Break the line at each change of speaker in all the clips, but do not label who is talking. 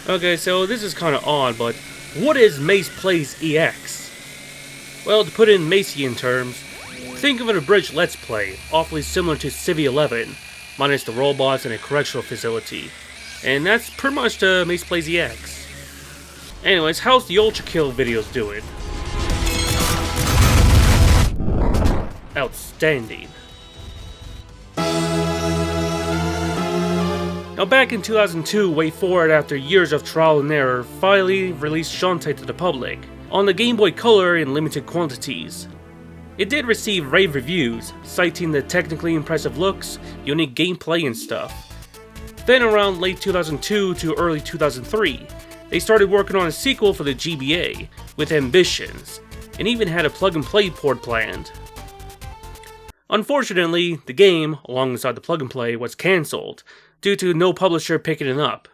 Okay, so this is kinda odd, but what is Mace Plays EX? Well, to put it in Macean terms, think of an abridged Let's Play, awfully similar to Civ 11, minus the robots and a correctional facility. And that's pretty much the Mace Plays EX. Anyways, how's the Ultra Kill videos doing? Outstanding. Now back in 2002, WayForward, after years of trial and error, finally released Shantae to the public, on the Game Boy Color in limited quantities. It did receive rave reviews, citing the technically impressive looks, unique gameplay and stuff. Then around late 2002 to early 2003, they started working on a sequel for the GBA, with ambitions, and even had a plug-and-play port planned. Unfortunately, the game, alongside the plug-and-play, was cancelled, due to no publisher picking it up.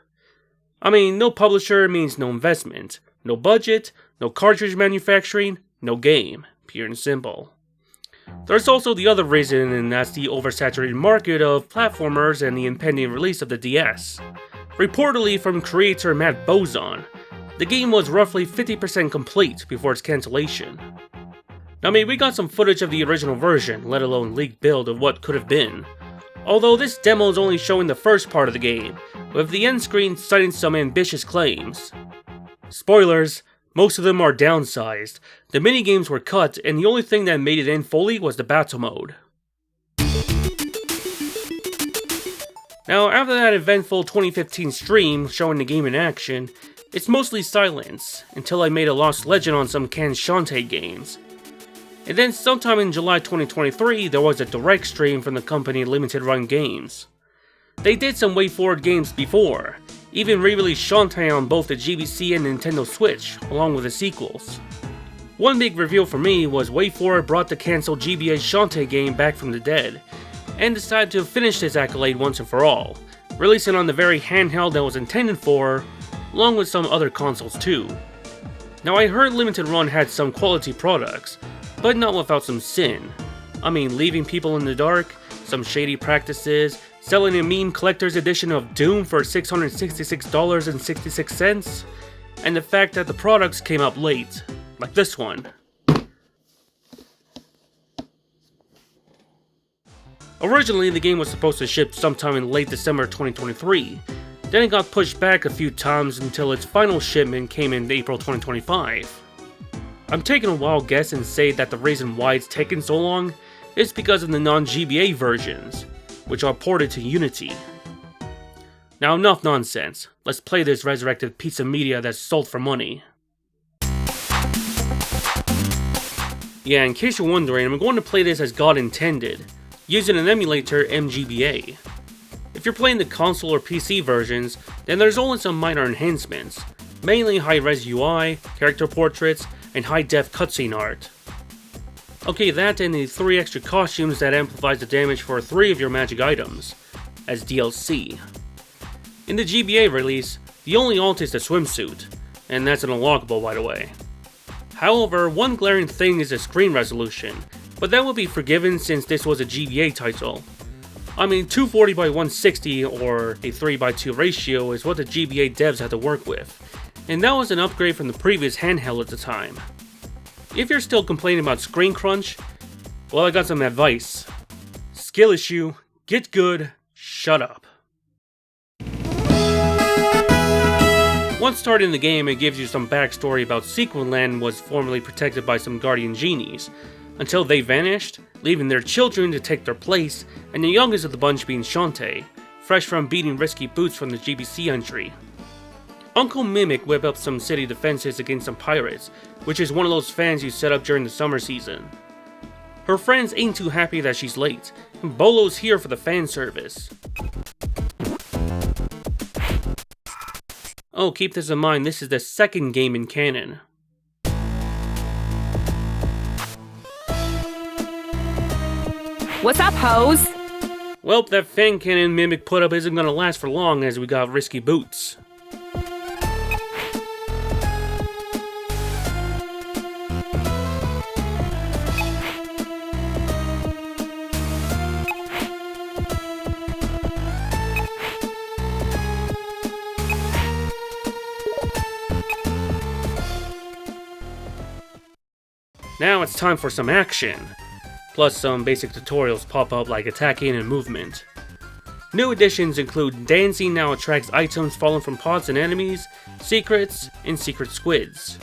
I mean, no publisher means no investment, no budget, no cartridge manufacturing, no game, pure and simple. There's also the other reason, and that's the oversaturated market of platformers and the impending release of the DS. Reportedly from creator Matt Bozon, the game was roughly 50% complete before its cancellation. Now, I mean, we got some footage of the original version, let alone leaked build of what could have been. Although this demo is only showing the first part of the game, with the end screen citing some ambitious claims. Spoilers, most of them are downsized, the minigames were cut, and the only thing that made it in fully was the battle mode. Now, after that eventful 2015 stream showing the game in action, it's mostly silence, until I made a Lost Legend on some canned Shantae games. And then sometime in July 2023, there was a direct stream from the company Limited Run Games. They did some WayForward games before, even re-released Shantae on both the GBC and Nintendo Switch, along with the sequels. One big reveal for me was WayForward brought the cancelled GBA Shantae game back from the dead, and decided to finish this accolade once and for all, releasing on the very handheld that was intended for, along with some other consoles too. Now, I heard Limited Run had some quality products, but not without some sin. I mean, leaving people in the dark, some shady practices, selling a meme collector's edition of Doom for $666.66, and the fact that the products came out late, like this one. Originally, the game was supposed to ship sometime in late December 2023, then it got pushed back a few times until its final shipment came in April 2025. I'm taking a wild guess and say that the reason why it's taken so long is because of the non-GBA versions, which are ported to Unity. Now, enough nonsense, let's play this resurrected piece of media that's sold for money. Yeah, in case you're wondering, I'm going to play this as God intended, using an emulator MGBA. If you're playing the console or PC versions, then there's only some minor enhancements, mainly high-res UI, character portraits, and high-def cutscene art. Okay, that and the 3 extra costumes that amplifies the damage for 3 of your magic items, as DLC. In the GBA release, the only alt is the swimsuit, and that's an unlockable by the way. However, one glaring thing is the screen resolution, but that will be forgiven since this was a GBA title. I mean, 240 by 160 or a 3:2 ratio is what the GBA devs had to work with, and that was an upgrade from the previous handheld at the time. If you're still complaining about screen crunch, well, I got some advice. Skill issue, get good, shut up. Once starting the game, it gives you some backstory about Sequin Land was formerly protected by some guardian genies, until they vanished, leaving their children to take their place, and the youngest of the bunch being Shantae, fresh from beating risky boots from the GBC entry. Uncle Mimic whipped up some city defenses against some pirates, which is one of those fans you set up during the summer season. Her friends ain't too happy that she's late, and Bolo's here for the fan service. Oh, keep this in mind, this is the second game in canon.
What's up, hoes?
Well, that fan cannon Mimic put up isn't gonna last for long as we got risky boots. Now it's time for some action. Plus some basic tutorials pop up like attacking and movement. New additions include dancing now attracts items fallen from pods and enemies, secrets, and secret squids.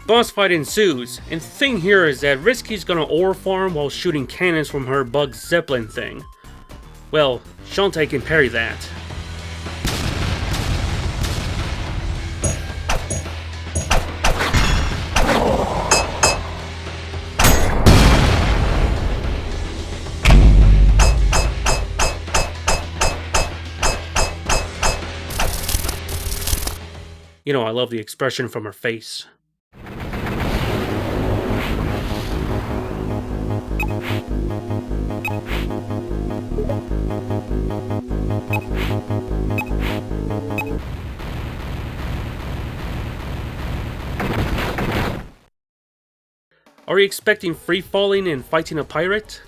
Boss fight ensues, and the thing here is that Risky's gonna ore farm while shooting cannons from her bug zeppelin thing. Well, Shantae can parry that. You know, I love the expression from her face. Are you expecting free falling and fighting a pirate?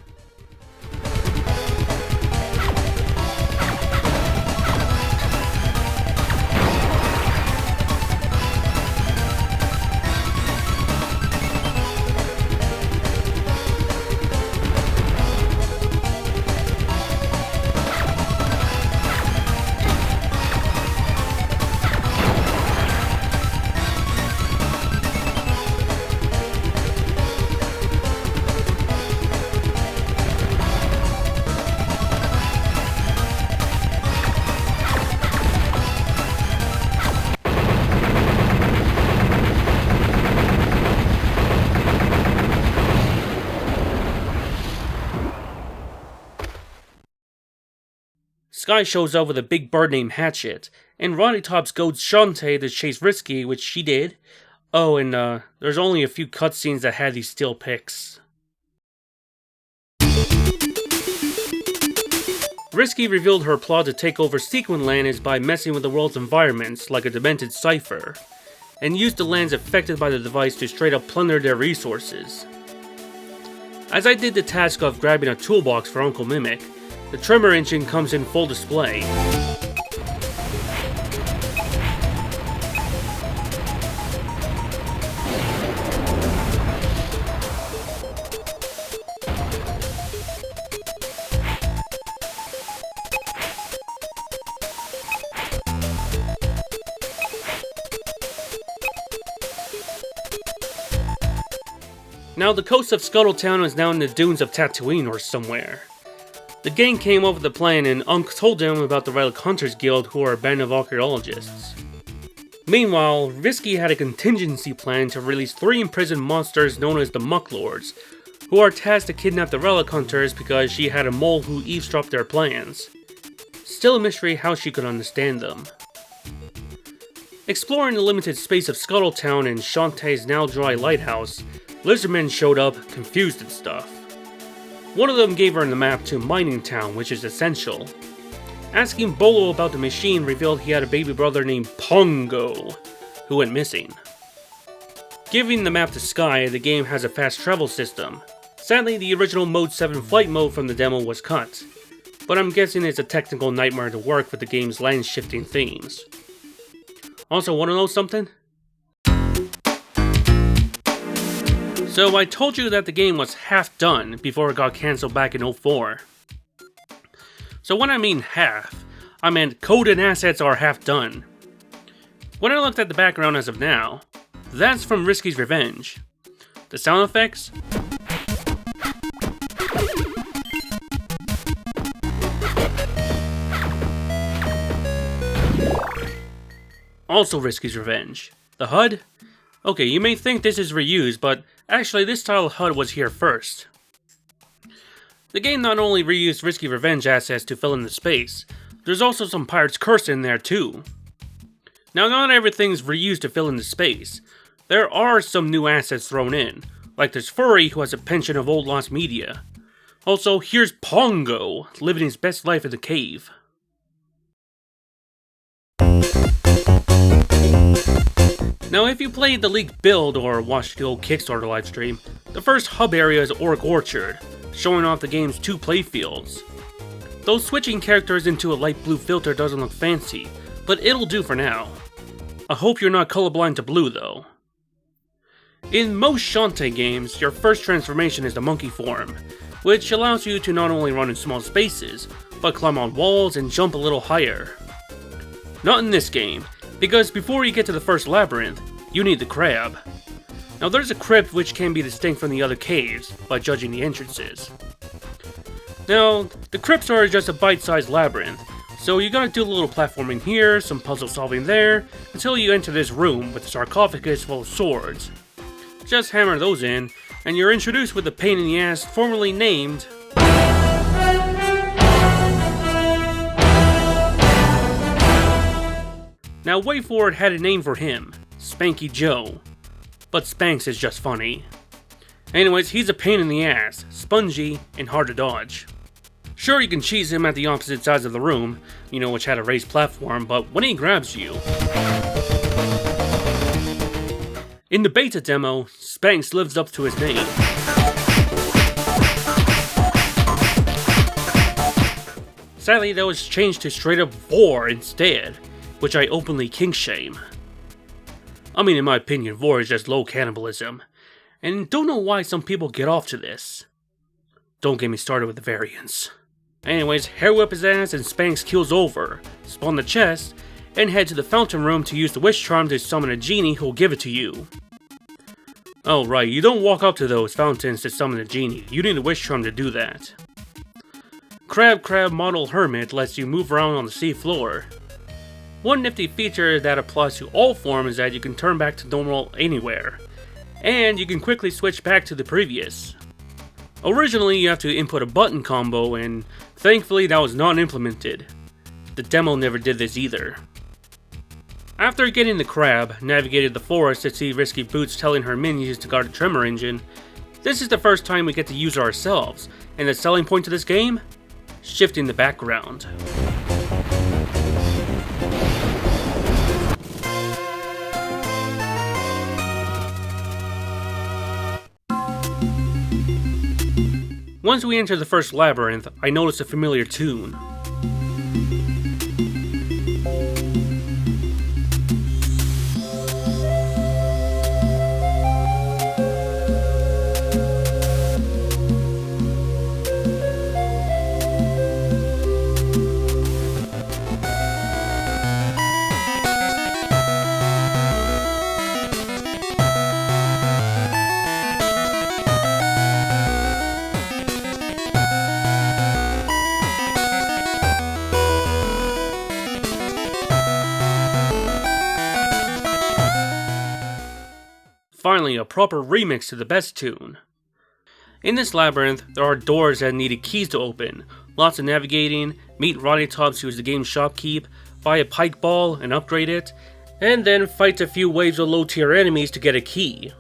Sky shows up with a big bird named Hatchet, and Roddy Tops goads Shantae to chase Risky, which she did. Oh, and there's only a few cutscenes that had these still pics. Risky revealed her plot to take over Sequin Land is by messing with the world's environments like a demented cipher, and used the lands affected by the device to straight up plunder their resources. As I did the task of grabbing a toolbox for Uncle Mimic, the Tremor engine comes in full display. Now the coast of Scuttletown is now in the dunes of Tatooine or somewhere. The gang came up with a plan and Unk told them about the Relic Hunters Guild, who are a band of archaeologists. Meanwhile, Risky had a contingency plan to release 3 imprisoned monsters known as the Mucklords, who are tasked to kidnap the Relic Hunters because she had a mole who eavesdropped their plans. Still a mystery how she could understand them. Exploring the limited space of Scuttletown and Shantae's now dry lighthouse, Lizardmen showed up, confused and stuff. One of them gave her the map to Mining Town, which is essential. Asking Bolo about the machine revealed he had a baby brother named Pongo, who went missing. Giving the map to Sky, the game has a fast travel system. Sadly, the original Mode 7 flight mode from the demo was cut, but I'm guessing it's a technical nightmare to work with the game's land shifting themes. Also, wanna know something? So I told you that the game was half done before it got cancelled back in 04. So when I mean half, I meant code and assets are half done. When I looked at the background as of now, that's from Risky's Revenge. The sound effects? Also Risky's Revenge. The HUD? Okay, you may think this is reused, but actually this style of HUD was here first. The game not only reused Risky Revenge assets to fill in the space, there's also some Pirate's Curse in there too. Now not everything's reused to fill in the space. There are some new assets thrown in, like there's Furry who has a penchant of old lost media. Also, here's Pongo, living his best life in the cave. Now if you played the leaked build or watched the old Kickstarter livestream, the first hub area is Orc Orchard, showing off the game's 2 playfields. Though switching characters into a light blue filter doesn't look fancy, but it'll do for now. I hope you're not colorblind to blue though. In most Shantae games, your first transformation is the monkey form, which allows you to not only run in small spaces, but climb on walls and jump a little higher. Not in this game, because before you get to the first labyrinth, you need the crab. Now there's a crypt which can be distinct from the other caves, by judging the entrances. Now, the crypts are just a bite-sized labyrinth, so you gotta do a little platforming here, some puzzle solving there, until you enter this room with a sarcophagus full of swords. Just hammer those in, and you're introduced with the pain in the ass formerly named... Now Way Forward had a name for him, Spanky Joe. But Spanx is just funny. Anyways, he's a pain in the ass, spongy, and hard to dodge. Sure, you can cheese him at the opposite sides of the room, which had a raised platform, but when he grabs you... In the beta demo, Spanx lives up to his name. Sadly, that was changed to straight up Vor instead, which I openly kink shame. I mean, in my opinion, Vor is just low cannibalism, and don't know why some people get off to this. Don't get me started with the variants. Anyways, hair whip his ass and Spanx keels over, spawn the chest, and head to the fountain room to use the wish charm to summon a genie who'll give it to you. Oh right, you don't walk up to those fountains to summon a genie, you need a wish charm to do that. Crab Model Hermit lets you move around on the sea floor. One nifty feature that applies to all forms is that you can turn back to normal anywhere, and you can quickly switch back to the previous. Originally you have to input a button combo, and thankfully that was not implemented. The demo never did this either. After getting the crab, navigated the forest to see Risky Boots telling her minions to guard the tremor engine, this is the first time we get to use ourselves, and the selling point to this game? Shifting the background. Once we enter the first labyrinth, I noticed a familiar tune. Finally, a proper remix to the best tune. In this labyrinth, there are doors that needed keys to open, lots of navigating, meet Roddy Tops who is the game's shopkeep, buy a pike ball and upgrade it, and then fight a few waves of low tier enemies to get a key.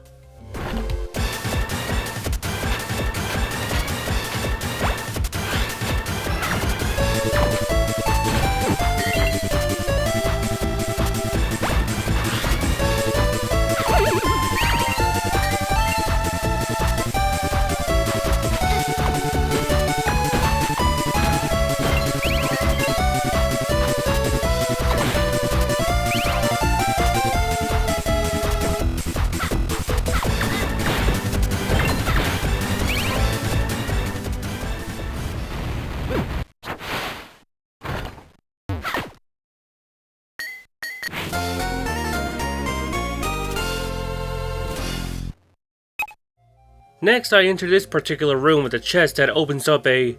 Next, I enter this particular room with a chest that opens up a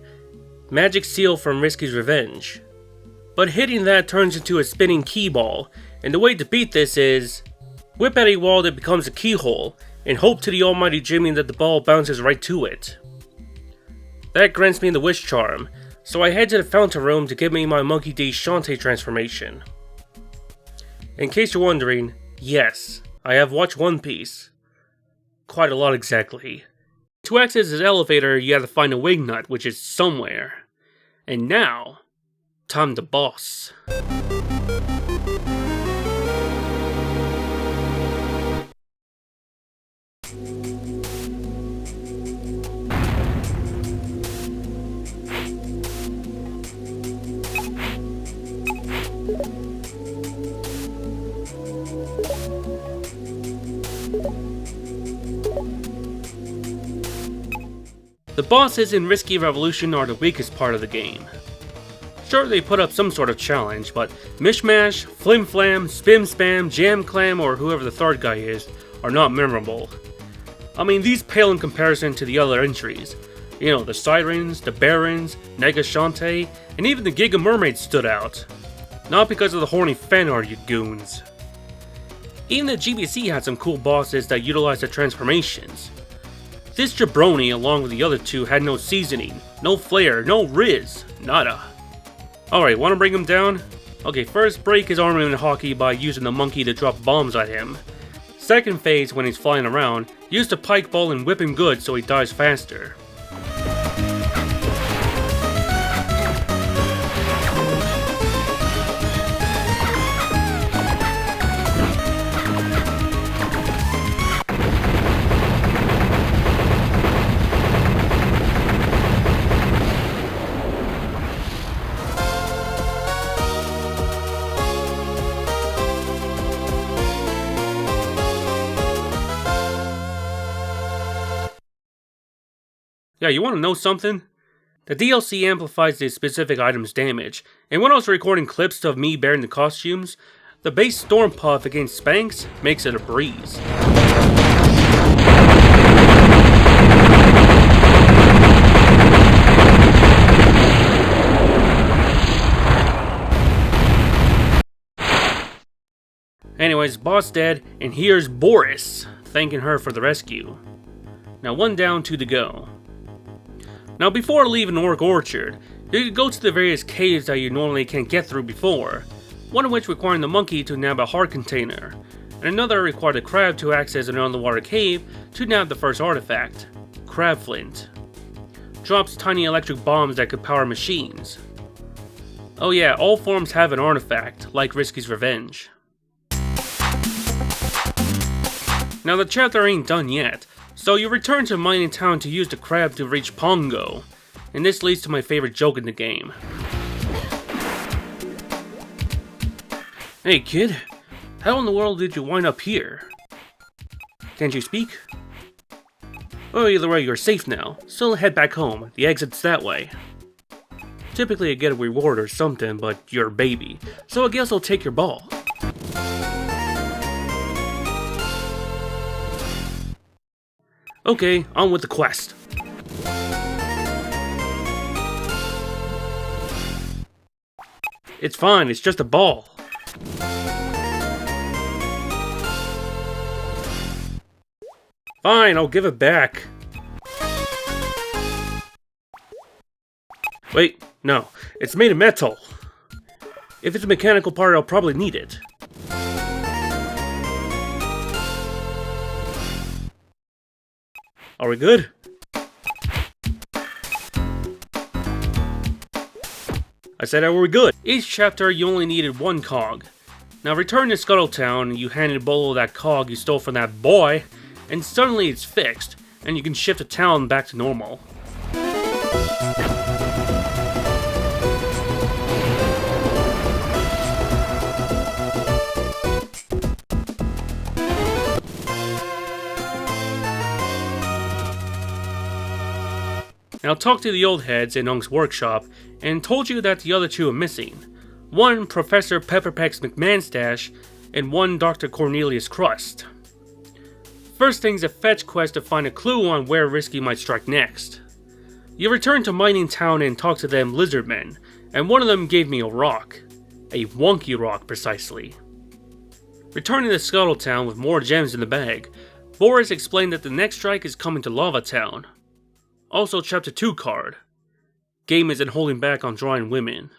magic seal from Risky's Revenge. But hitting that turns into a spinning key ball, and the way to beat this is whip at a wall that becomes a keyhole, and hope to the almighty Jimmy that the ball bounces right to it. That grants me the wish charm, so I head to the fountain room to give me my Monkey D Shantae transformation. In case you're wondering, yes, I have watched One Piece. Quite a lot exactly. To access this elevator, you have to find a wing nut, which is somewhere. And now, time to boss. bosses in Risky Revolution are the weakest part of the game. Sure, they put up some sort of challenge, but Mishmash, Flim Flam, Spim Spam, Jam Clam, or whoever the third guy is, are not memorable. I mean, these pale in comparison to the other entries. You know, the Sirens, the Barons, Nega Shantae, and even the Giga Mermaid stood out. Not because of the horny fan art, you goons. Even the GBC had some cool bosses that utilized the transformations. This jabroni, along with the other two, had no seasoning, no flair, no riz, nada. Alright, wanna bring him down? Okay, first break his arm in hockey by using the monkey to drop bombs at him. Second phase, when he's flying around, use the pike ball and whip him good so he dies faster. Yeah, you want to know something? The DLC amplifies the specific item's damage, and when I was recording clips of me bearing the costumes, the base Storm Puff against Spanx makes it a breeze. Anyways, boss dead, and here's Boris, thanking her for the rescue. Now one down, two to go. Now before leaving Orc Orchard, you can go to the various caves that you normally can't get through before, one of which requiring the monkey to nab a heart container, and another required the crab to access an underwater cave to nab the first artifact, Crab Flint. Drops tiny electric bombs that could power machines. Oh yeah, all forms have an artifact, like Risky's Revenge. Now the chapter ain't done yet, so you return to Mining Town to use the crab to reach Pongo, and this leads to my favorite joke in the game. Hey kid, how in the world did you wind up here? Can't you speak? Well, either way, you're safe now, so head back home, the exit's that way. Typically I get a reward or something, but you're a baby, so I guess I'll take your ball. Okay, on with the quest. It's fine, it's just a ball. Fine, I'll give it back. Wait, no, it's made of metal. If it's a mechanical part, I'll probably need it. Are we good? I said, are we good? Each chapter, you only needed one cog. Now return to Scuttletown, you handed Bolo that cog you stole from that boy, and suddenly it's fixed, and you can shift the town back to normal. Now talk to the old heads in Unk's workshop, and told you that the other two are missing. One Professor Pepperpex McManstache, and one Dr. Cornelius Crust. First thing's a fetch quest to find a clue on where Risky might strike next. You return to Mining Town and talk to them lizardmen, and one of them gave me a rock. A wonky rock, precisely. Returning to Scuttletown with more gems in the bag, Boris explained that the next strike is coming to Lava Town. Also chapter 2 card. Game isn't holding back on drawing women.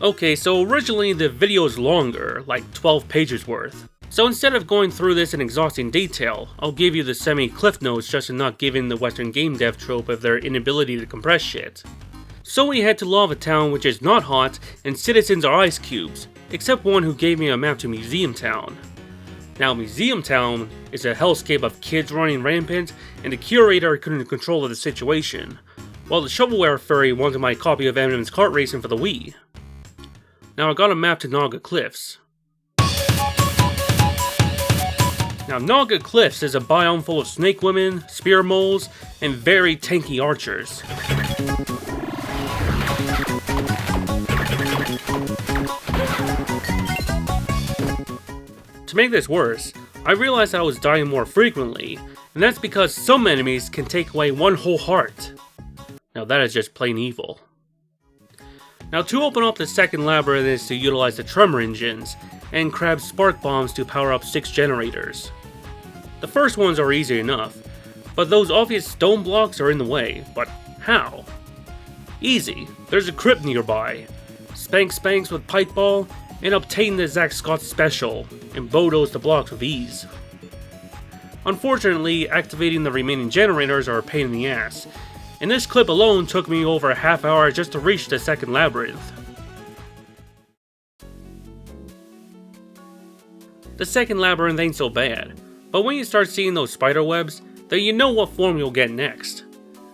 Okay, so originally the video is longer, like 12 pages worth. So instead of going through this in exhausting detail, I'll give you the semi-cliff notes just to not give in the Western game dev trope of their inability to compress shit. So we head to Lava Town, which is not hot, and citizens are ice cubes, except one who gave me a map to Museum Town. Now, Museum Town is a hellscape of kids running rampant, and the curator couldn't control of the situation, while the shovelware furry wanted my copy of Eminem's kart racing for the Wii. Now I got a map to Naga Cliffs. Now, Naga Cliffs is a biome full of snake women, spear moles, and very tanky archers. To make this worse, I realized I was dying more frequently, and that's because some enemies can take away one whole heart. Now that is just plain evil. Now to open up the second labyrinth is to utilize the tremor engines, and crab spark bombs to power up 6 generators. The first ones are easy enough, but those obvious stone blocks are in the way. But how? Easy, there's a crypt nearby. Spank spanks with pike ball, and obtain the Zack Scott special, and bulldoze the blocks with ease. Unfortunately, activating the remaining generators are a pain in the ass, and this clip alone took me over a half hour just to reach the second labyrinth. The second labyrinth ain't so bad, but when you start seeing those spider webs, then you know what form you'll get next.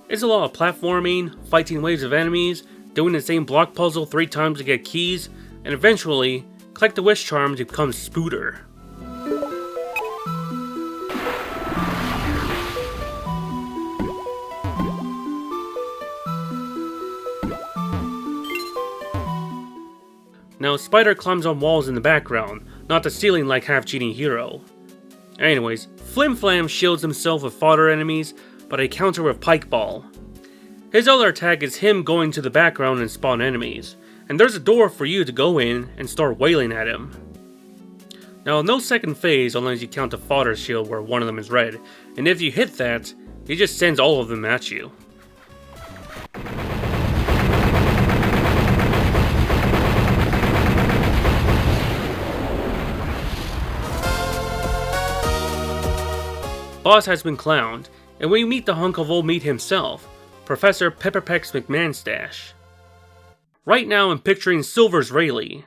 It's a lot of platforming, fighting waves of enemies, doing the same block puzzle 3 times to get keys, and eventually, collect the wish charm to become Spooter. Now, Spider climbs on walls in the background, not the ceiling like half-genie hero. Anyways, Flim Flam shields himself with fodder enemies, but I counter with Pike Ball. His other attack is him going to the background and spawn enemies, and there's a door for you to go in and start wailing at him. Now, no second phase unless you count the fodder shield where one of them is red, and if you hit that, he just sends all of them at you. Boss has been clowned, and we meet the hunk of old meat himself, Professor Pepperpex McManstache. Right now I'm picturing Silver's Rayleigh.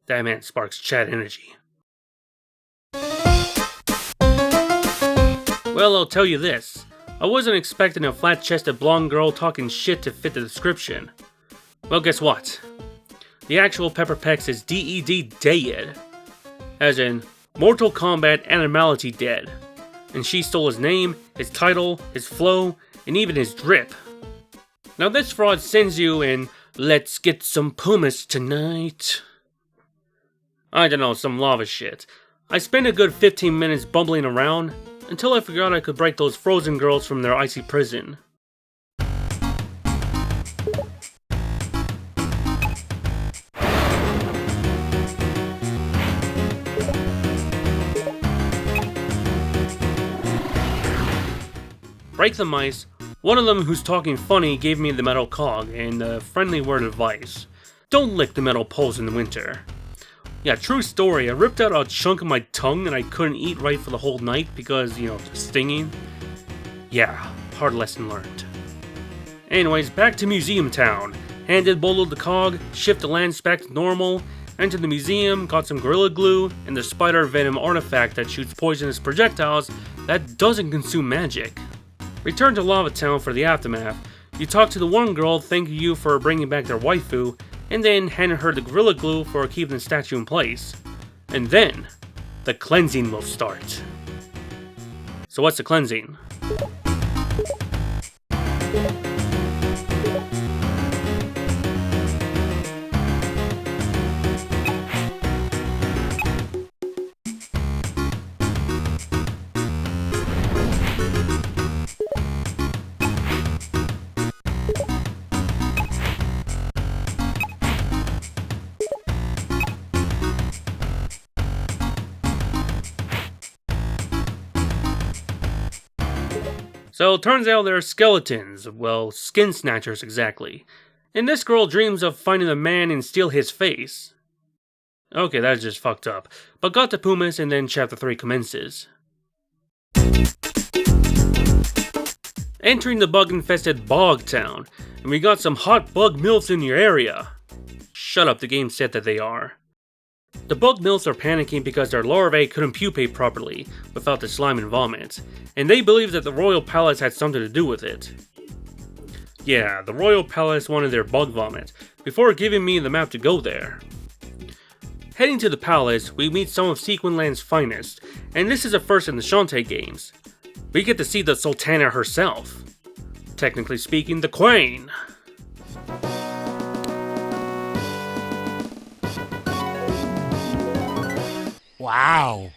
That man sparks chat energy. Well, I'll tell you this. I wasn't expecting a flat-chested blonde girl talking shit to fit the description. Well, guess what? The actual Pepperpex is DED Dead. As in, Mortal Kombat Animality Dead. And she stole his name, his title, his flow, and even his drip. Now this fraud sends you in, let's get some pumice tonight. I don't know, some lava shit. I spent a good 15 minutes bumbling around, until I forgot I could break those frozen girls from their icy prison. Break the mice. One of them who's talking funny gave me the metal cog and a friendly word of advice. Don't lick the metal poles in the winter. Yeah, true story, I ripped out a chunk of my tongue and I couldn't eat right for the whole night because, the stinging. Yeah, hard lesson learned. Anyways, back to Museum Town. Handed Bolo the cog, shift the land spec to normal, entered the museum, got some Gorilla Glue, and the Spider Venom artifact that shoots poisonous projectiles that doesn't consume magic. Return to Lava Town for the aftermath. You talk to the one girl thanking you for bringing back their waifu, and then handed her the Gorilla Glue for keeping the statue in place. And then, the cleansing will start. So what's the cleansing? So it turns out they're skeletons, well, skin snatchers exactly. And this girl dreams of finding a man and steal his face. Okay, that's just fucked up. But got to Pumice and then chapter 3 commences. Entering the bug-infested Bog Town, and we got some hot bug milfs in your area. Shut up, the game said that they are. The bug milfs are panicking because their larvae couldn't pupate properly without the slime and vomit, and they believe that the Royal Palace had something to do with it. Yeah, the Royal Palace wanted their bug vomit, before giving me the map to go there. Heading to the palace, we meet some of Sequinland's finest, and this is a first in the Shantae games. We get to see the Sultana herself. Technically speaking, the Queen.
Wow.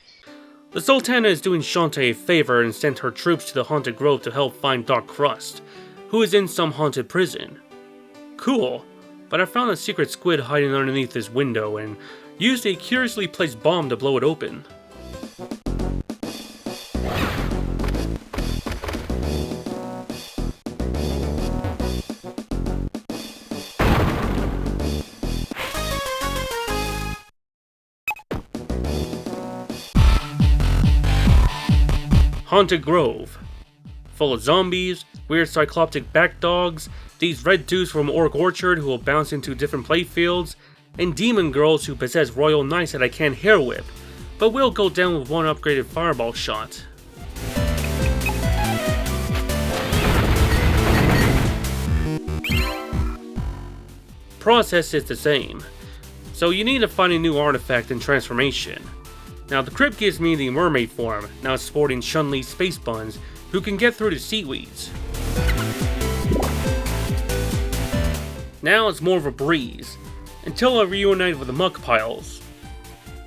The Sultana is doing Shantae a favor and sent her troops to the Haunted Grove to help find Dark Crust, who is in some haunted prison. Cool, but I found a secret squid hiding underneath this window and used a curiously placed bomb to blow it open. Haunted Grove. Full of zombies, weird cycloptic back dogs, these red dudes from Orc Orchard who will bounce into different playfields, and demon girls who possess royal knights that I can't hair whip, but will go down with one upgraded fireball shot. Process is the same, so you need to find a new artifact and transformation. Now the crypt gives me the mermaid form, now sporting Chun-Li's space buns, who can get through the seaweeds. Now it's more of a breeze, until I reunite with the muck piles.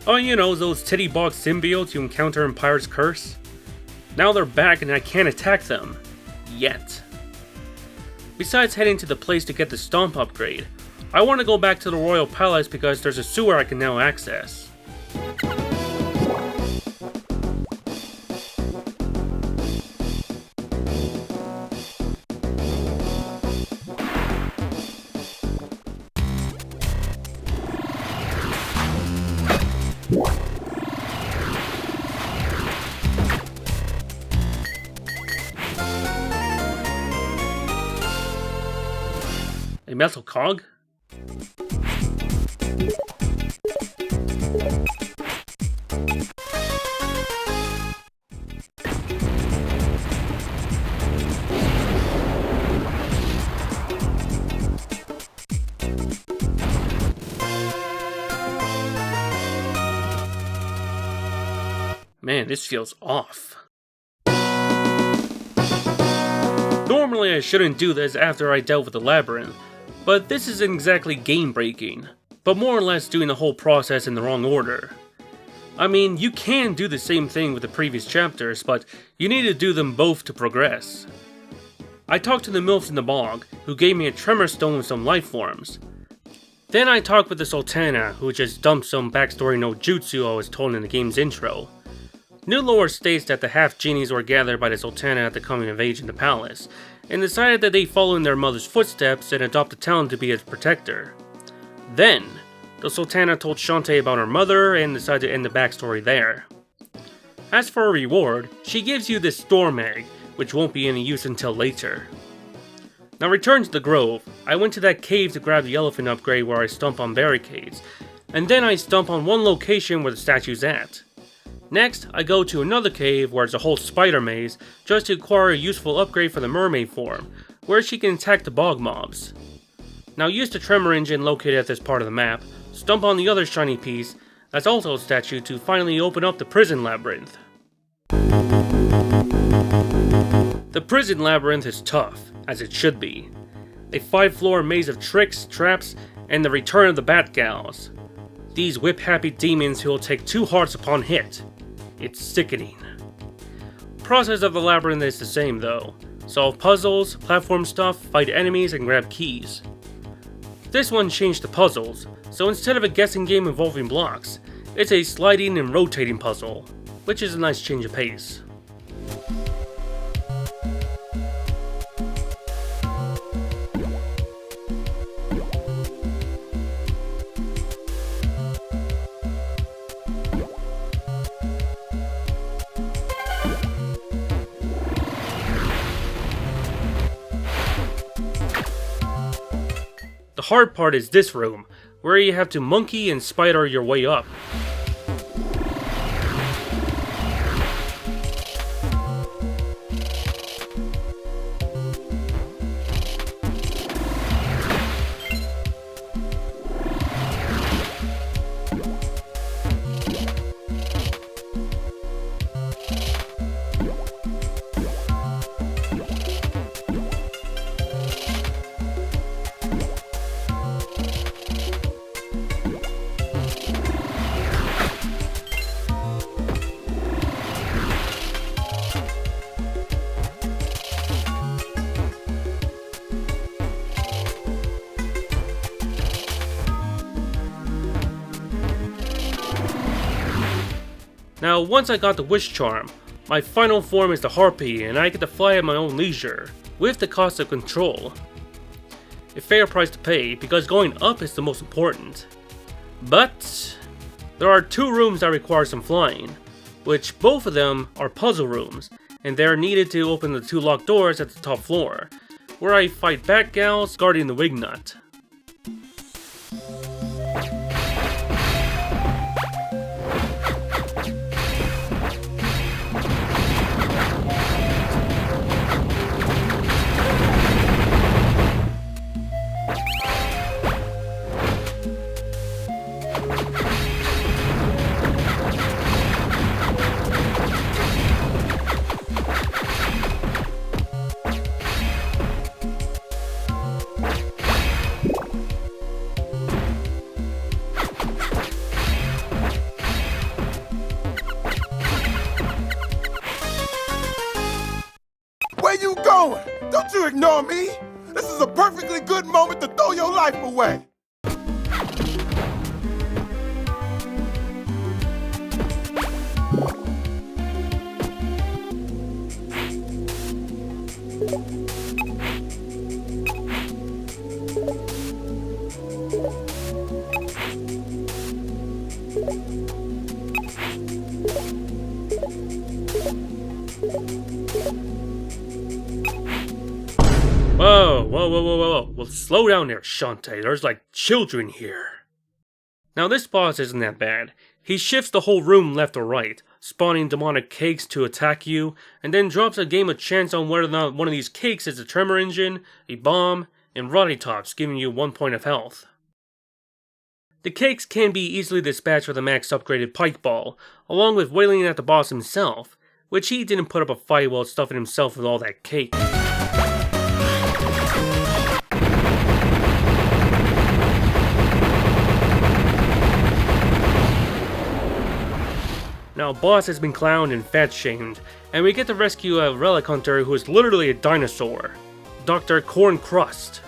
Oh, you know, those titty box symbiotes you encounter in Pirate's Curse? Now they're back and I can't attack them. Yet. Besides heading to the place to get the Stomp upgrade, I want to go back to the Royal Palace because there's a sewer I can now access. A metal cog? Man, this feels off. Normally I shouldn't do this after I dealt with the labyrinth, but this isn't exactly game-breaking, but more or less doing the whole process in the wrong order. I mean, you can do the same thing with the previous chapters, but you need to do them both to progress. I talked to the MILFs in the bog, who gave me a tremor stone with some life forms. Then I talked with the Sultana, who just dumped some backstory no jutsu I was told in the game's intro. New lore states that the half-genies were gathered by the Sultana at the coming of age in the palace, and decided that they follow in their mother's footsteps and adopt the town to be its protector. Then, the Sultana told Shantae about her mother and decided to end the backstory there. As for a reward, she gives you this storm egg, which won't be any use until later. Now return to the grove. I went to that cave to grab the elephant upgrade where I stomp on barricades, and then I stomp on one location where the statue's at. Next, I go to another cave where it's a whole spider maze just to acquire a useful upgrade for the mermaid form, where she can attack the bog mobs. Now use the tremor engine located at this part of the map, stomp on the other shiny piece, that's also a statue, to finally open up the prison labyrinth. The prison labyrinth is tough, as it should be. A 5-floor maze of tricks, traps, and the return of the Bat Gals. These whip-happy demons who will take 2 hearts upon hit. It's sickening. Process of the labyrinth is the same though. Solve puzzles, platform stuff, fight enemies, and grab keys. This one changed the puzzles, so instead of a guessing game involving blocks, it's a sliding and rotating puzzle, which is a nice change of pace. The hard part is this room, where you have to monkey and spider your way up. Now, once I got the wish charm, my final form is the harpy and I get to fly at my own leisure, with the cost of control. A fair price to pay because going up is the most important. But there are 2 rooms that require some flying, which both of them are puzzle rooms, and they are needed to open the 2 locked doors at the top floor, where I fight Bat Gals guarding the Wignut.
Where you going? Don't you ignore me. This is a perfectly good moment to throw your life away.
Whoa. Well, slow down there, Shantae. There's like children here. Now this boss isn't that bad. He shifts the whole room left or right, spawning demonic cakes to attack you, and then drops a game of chance on whether or not one of these cakes is a tremor engine, a bomb, and Roddy Tops, giving you 1 point of health. The cakes can be easily dispatched with a max upgraded pike ball, along with wailing at the boss himself, which he didn't put up a fight while stuffing himself with all that cake. Now, boss has been clowned and fat-shamed, and we get to rescue a relic hunter who is literally a dinosaur, Dr. Corn Crust.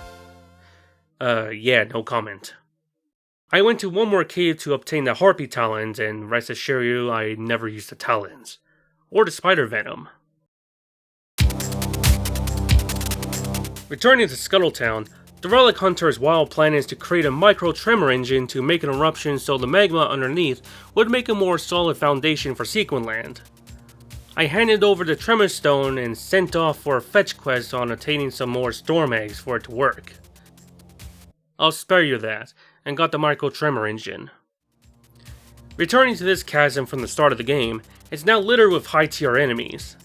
Yeah, no comment. I went to one more cave to obtain the harpy talons, and rest assure you, I never used the talons. Or the spider venom. Returning to Scuttletown, the Relic Hunter's wild plan is to create a micro-tremor engine to make an eruption so the magma underneath would make a more solid foundation for Sequinland. I handed over the Tremor Stone and sent off for a fetch quest on obtaining some more storm eggs for it to work. I'll spare you that, and got the micro-tremor engine. Returning to this chasm from the start of the game, it's now littered with high-tier enemies.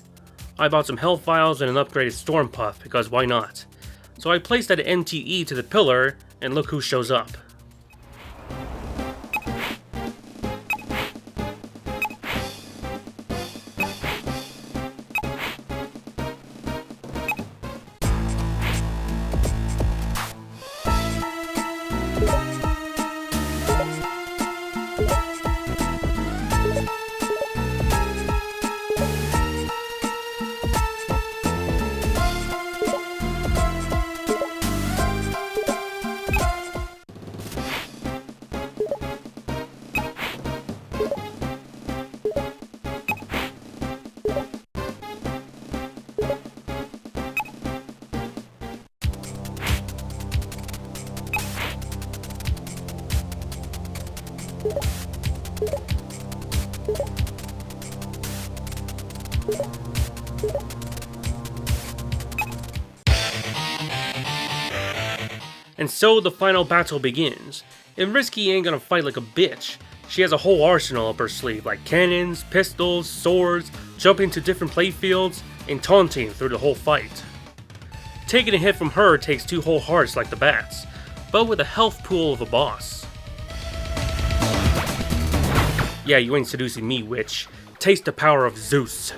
I bought some health vials and an upgraded storm puff, because why not? So I placed that MTE to the pillar, and look who shows up. And so the final battle begins, and Risky ain't gonna fight like a bitch. She has a whole arsenal up her sleeve, like cannons, pistols, swords, jumping to different playfields, and taunting through the whole fight. Taking a hit from her takes 2 whole hearts like the bats, but with a health pool of a boss. Yeah, you ain't seducing me, witch. Taste the power of Zeus.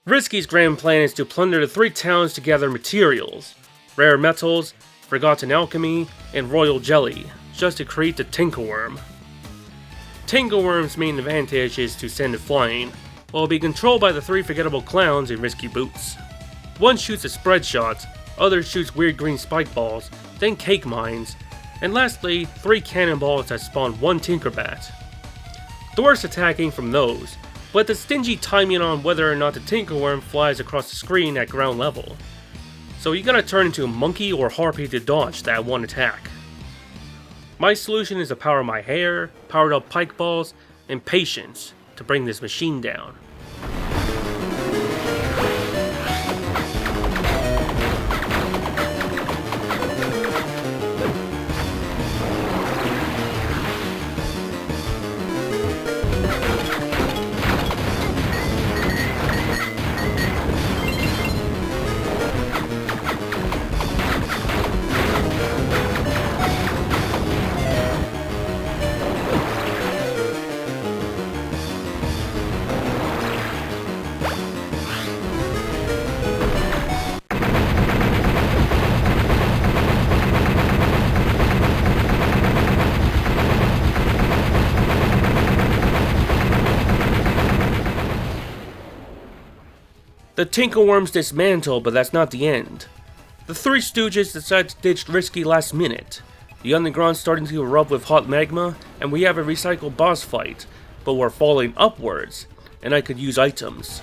Risky's grand plan is to plunder the 3 towns to gather materials, rare metals, forgotten alchemy, and royal jelly, just to create the Tinkerworm. Tinkerworm's main advantage is to send it flying, while it'll be controlled by the 3 forgettable clowns in Risky boots. One shoots a spread shot, other shoots weird green spike balls, then cake mines, and lastly 3 cannonballs that spawn 1 Tinkerbat. The worst attacking from those, but the stingy timing on whether or not the Tinkerworm flies across the screen at ground level. So you gotta turn into a monkey or harpy to dodge that one attack. My solution is to power my hair, powered up pike balls, and patience to bring this machine down. The Tinkerworms dismantle, but that's not the end. The Three Stooges decide to ditch Risky last minute. The underground's starting to erupt with hot magma, and we have a recycled boss fight, but we're falling upwards, and I could use items.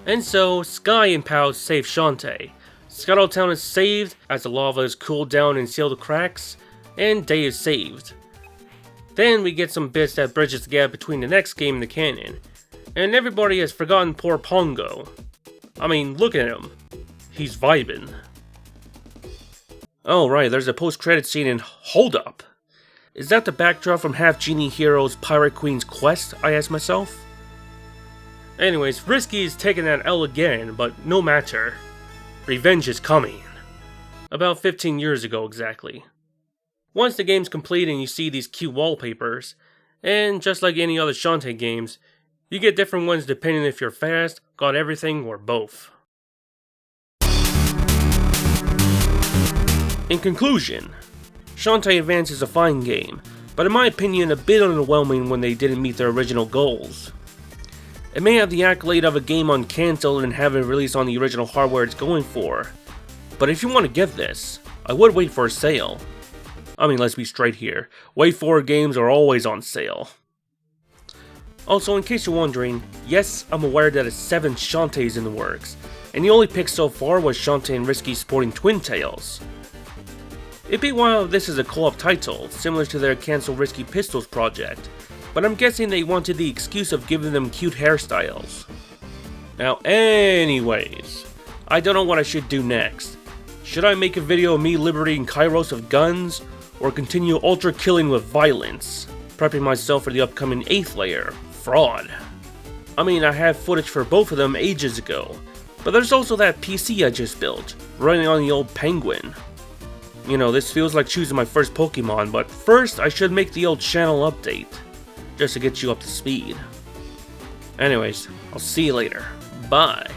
And so, Sky and Pals save Shantae. Scuttletown is saved as the lava is cooled down and sealed the cracks, and Day is saved. Then we get some bits that bridges the gap between the next game and the canon. And everybody has forgotten poor Pongo. I mean, look at him. He's vibing. Oh right, there's a post-credit scene in Hold Up. Is that the backdrop from Half-Genie Hero's Pirate Queen's Quest, I ask myself? Anyways, Risky is taking that L again, but no matter. Revenge is coming. About 15 years ago exactly. Once the game's complete and you see these cute wallpapers, and just like any other Shantae games, you get different ones depending if you're fast, got everything, or both. In conclusion, Shantae Advance is a fine game, but in my opinion a bit underwhelming when they didn't meet their original goals. It may have the accolade of a game uncanceled and have it released on the original hardware it's going for, but if you want to get this, I would wait for a sale. I mean, let's be straight here, Way4 games are always on sale. Also, in case you're wondering, yes, I'm aware that a 7th Shantae is in the works, and the only pick so far was Shantae and Risky sporting twin tails. It'd be wild if this is a co-op title, similar to their cancelled Risky Pistols project, but I'm guessing they wanted the excuse of giving them cute hairstyles. Now anyways, I don't know what I should do next. Should I make a video of me liberating Kairos of guns, or continue ultra killing with violence, prepping myself for the upcoming 8th layer, Fraud? I mean, I have footage for both of them ages ago, but there's also that PC I just built, running on the old Penguin. You know, this feels like choosing my first Pokemon, but first I should make the old channel update, just to get you up to speed. Anyways, I'll see you later. Bye.